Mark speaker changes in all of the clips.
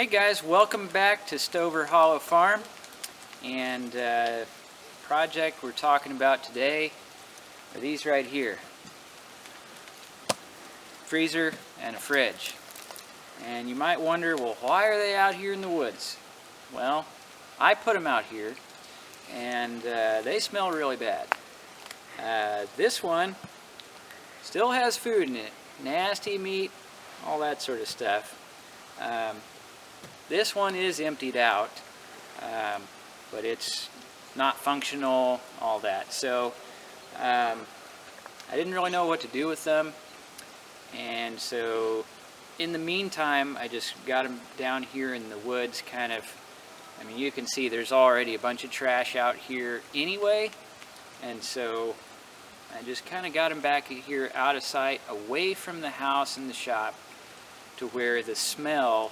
Speaker 1: Hey guys, welcome back to Stover Hollow Farm. And project we're talking about today are these right here. Freezer and a fridge. And you might wonder, well, why are they out here in the woods? Well, I put them out here and they smell really bad. This one still has food in it. Nasty meat, all that sort of stuff. This one is emptied out, but it's not functional, all that. So I didn't really know what to do with them, and so in the meantime I just got them down here in the woods, kind of. I mean, you can see there's already a bunch of trash out here anyway, and so I just kind of got them back here out of sight, away from the house and the shop, to where the smell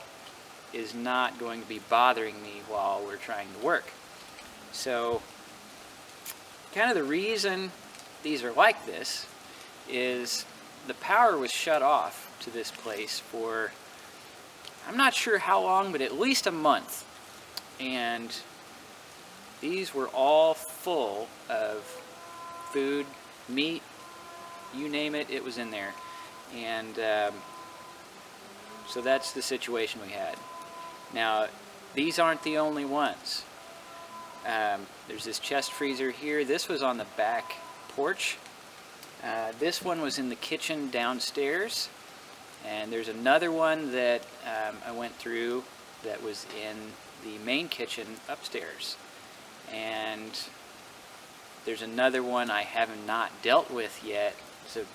Speaker 1: is not going to be bothering me while we're trying to work. So kind of the reason these are like this is the power was shut off to this place for, I'm not sure how long, but at least a month. And these were all full of food, meat, you name it, it was in there. And so that's the situation we had. Now, these aren't the only ones. There's this chest freezer here. This was on the back porch. This one was in the kitchen downstairs. And there's another one that I went through that was in the main kitchen upstairs. And there's another one I have not dealt with yet. It's a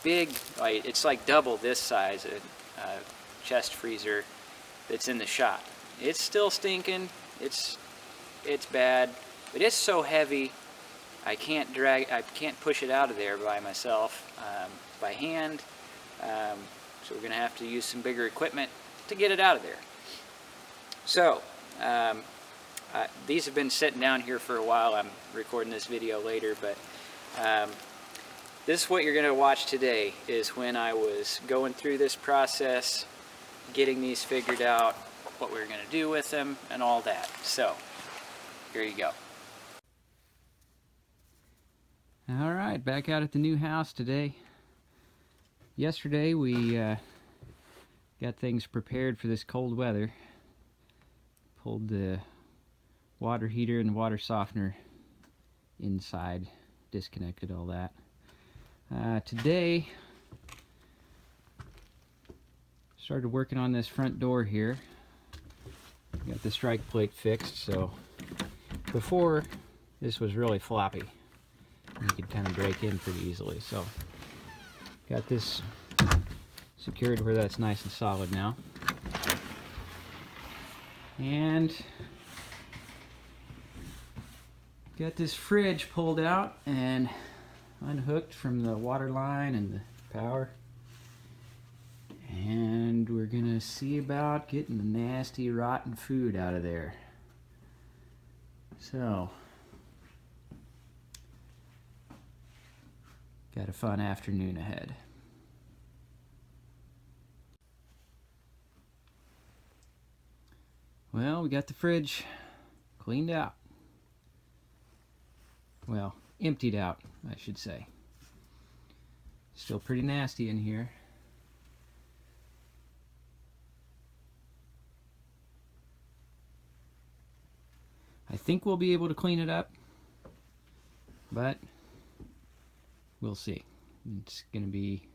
Speaker 1: big, it's like double this size, a chest freezer that's in the shop. It's still stinking, it's bad, but it's so heavy I can't push it out of there by myself, by hand, so we're gonna have to use some bigger equipment to get it out of there. So these have been sitting down here for a while. I'm recording this video later, but this is what you're gonna watch today, is when I was going through this process, getting these figured out, what we were going to do with them, and all that. So, here you go. Alright, back out at the new house today. Yesterday we got things prepared for this cold weather. Pulled the water heater and the water softener inside, disconnected all that. Today started working on this front door here. Got the strike plate fixed, so before this was really floppy. You could kind of break in pretty easily. So got this secured where that's nice and solid now. And got this fridge pulled out and unhooked from the water line and the power. And we're gonna see about getting the nasty, rotten food out of there. So, got a fun afternoon ahead. Well, we got the fridge cleaned out. Well, emptied out, I should say. Still pretty nasty in here. I think we'll be able to clean it up, but we'll see. It's going to be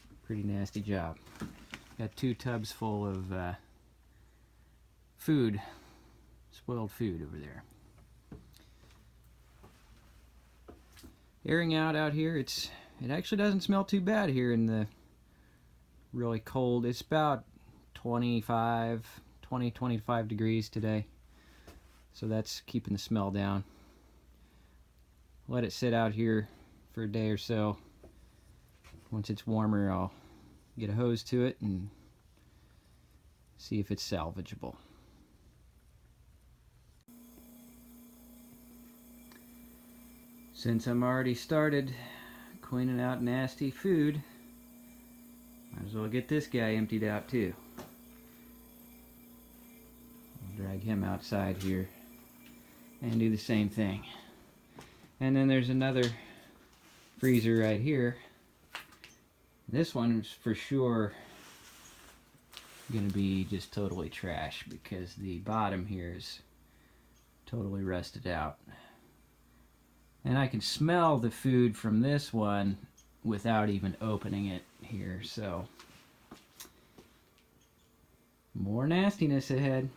Speaker 1: a pretty nasty job. Got 2 tubs full of food, spoiled food over there. Airing out here, it actually doesn't smell too bad here in the really cold. It's about 20-25 degrees today. So that's keeping the smell down. Let it sit out here for a day or so. Once it's warmer, I'll get a hose to it and see if it's salvageable. Since I'm already started cleaning out nasty food, might as well get this guy emptied out too. drag him outside here and do the same thing. And then there's another freezer right here. This one's for sure going to be just totally trash because the bottom here is totally rusted out. And I can smell the food from this one without even opening it here, so more nastiness ahead.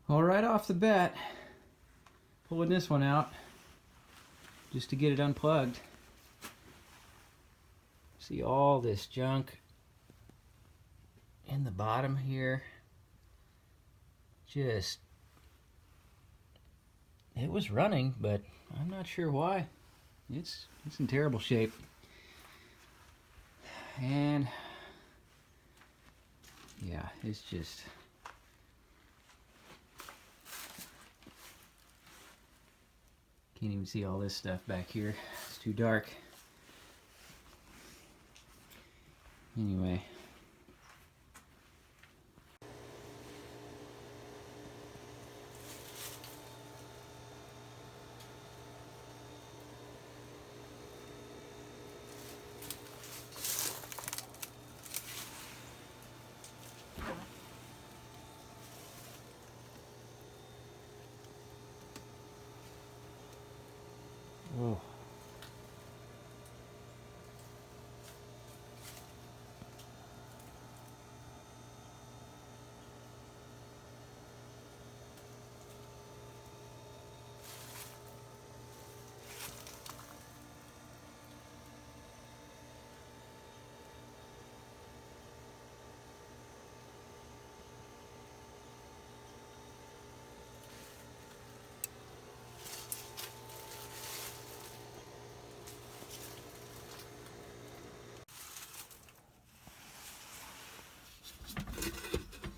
Speaker 1: All right, off the bat, pulling this one out just to get it unplugged. See all this junk in the bottom here. Just, it was running, but I'm not sure why. It's in terrible shape. And yeah, it's just, can't even see all this stuff back here. It's too dark. Anyway. Oh.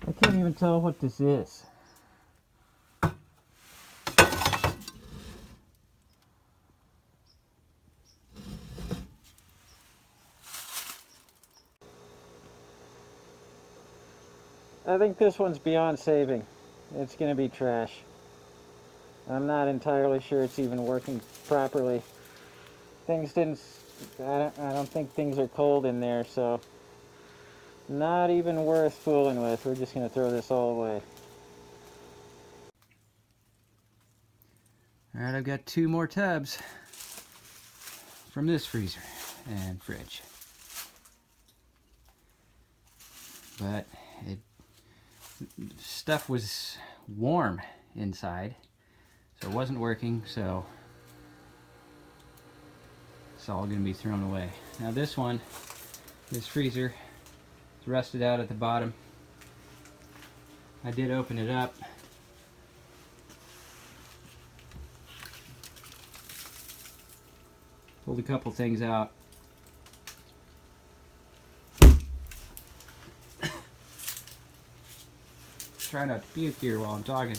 Speaker 1: I can't even tell what this is. I think this one's beyond saving. It's going to be trash. I'm not entirely sure it's even working properly. Things didn't, I don't think things are cold in there, so not even worth fooling with. We're just going to throw this all away. Alright, I've got 2 more tubs from this freezer and fridge. But stuff was warm inside, so it wasn't working, so it's all going to be thrown away. Now this one, this freezer, is rusted out at the bottom. I did open it up. Pulled a couple things out. Try not to puke here while I'm talking.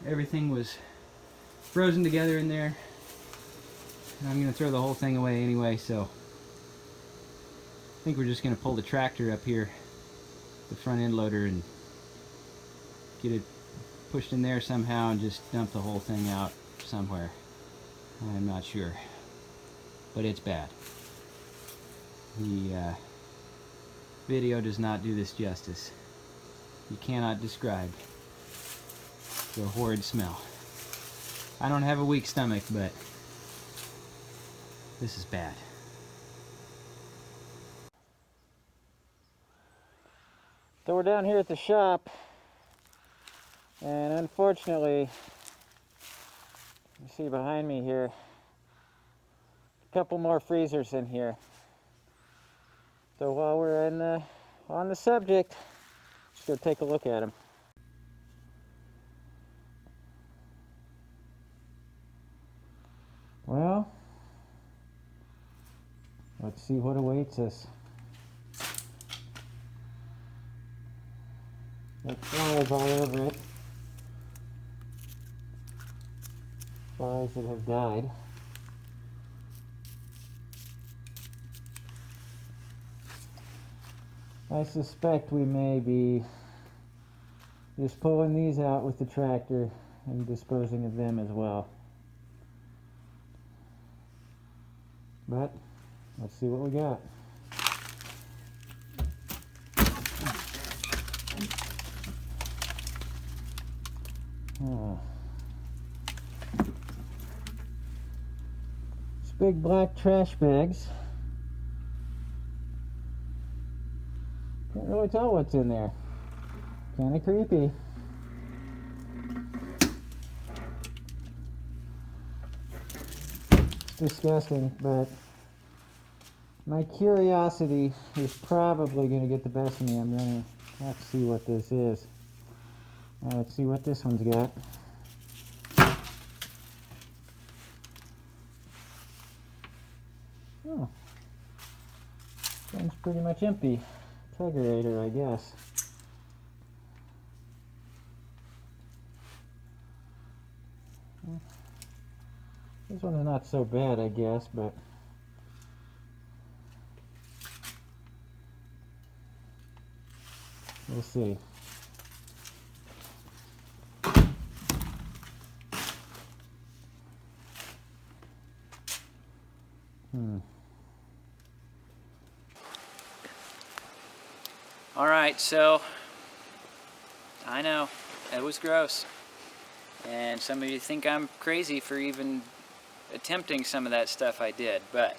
Speaker 1: Everything was frozen together in there. And I'm going to throw the whole thing away anyway, so I think we're just going to pull the tractor up here, the front end loader, and get it pushed in there somehow and just dump the whole thing out somewhere. I'm not sure, but it's bad. The video does not do this justice. You cannot describe the horrid smell. I don't have a weak stomach, but this is bad. So we're down here at the shop, and unfortunately, you see behind me here, a couple more freezers in here. So while we're on the subject, let's go take a look at them. Well, let's see what awaits us. There's flies all over it. Flies that have died.
Speaker 2: I suspect we may be just pulling these out with the tractor and disposing of them as well. But let's see what we got. It's big black trash bags. Can't really tell what's in there. Kinda creepy. It's disgusting, but my curiosity is probably going to get the best of me. I'm going to have to see what this is. Let's see what this one's got. Oh, seems pretty much empty. Kegerator, I guess. This one's not so bad, I guess, but we'll see.
Speaker 1: All right, so I know it was gross, and some of you think I'm crazy for even attempting some of that stuff I did, but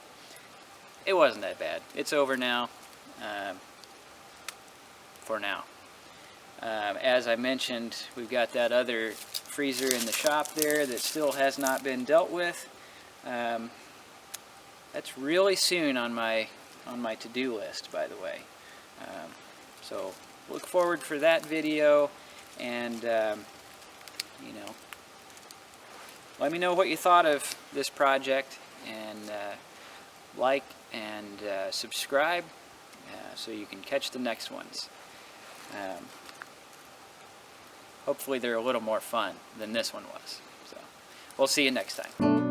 Speaker 1: it wasn't that bad. It's over now, for now. As I mentioned, we've got that other freezer in the shop there that still has not been dealt with. That's really soon on my to-do list, by the way. So look forward for that video, and you know, let me know what you thought of this project, and like and subscribe so you can catch the next ones. Hopefully they're a little more fun than this one was. So we'll see you next time.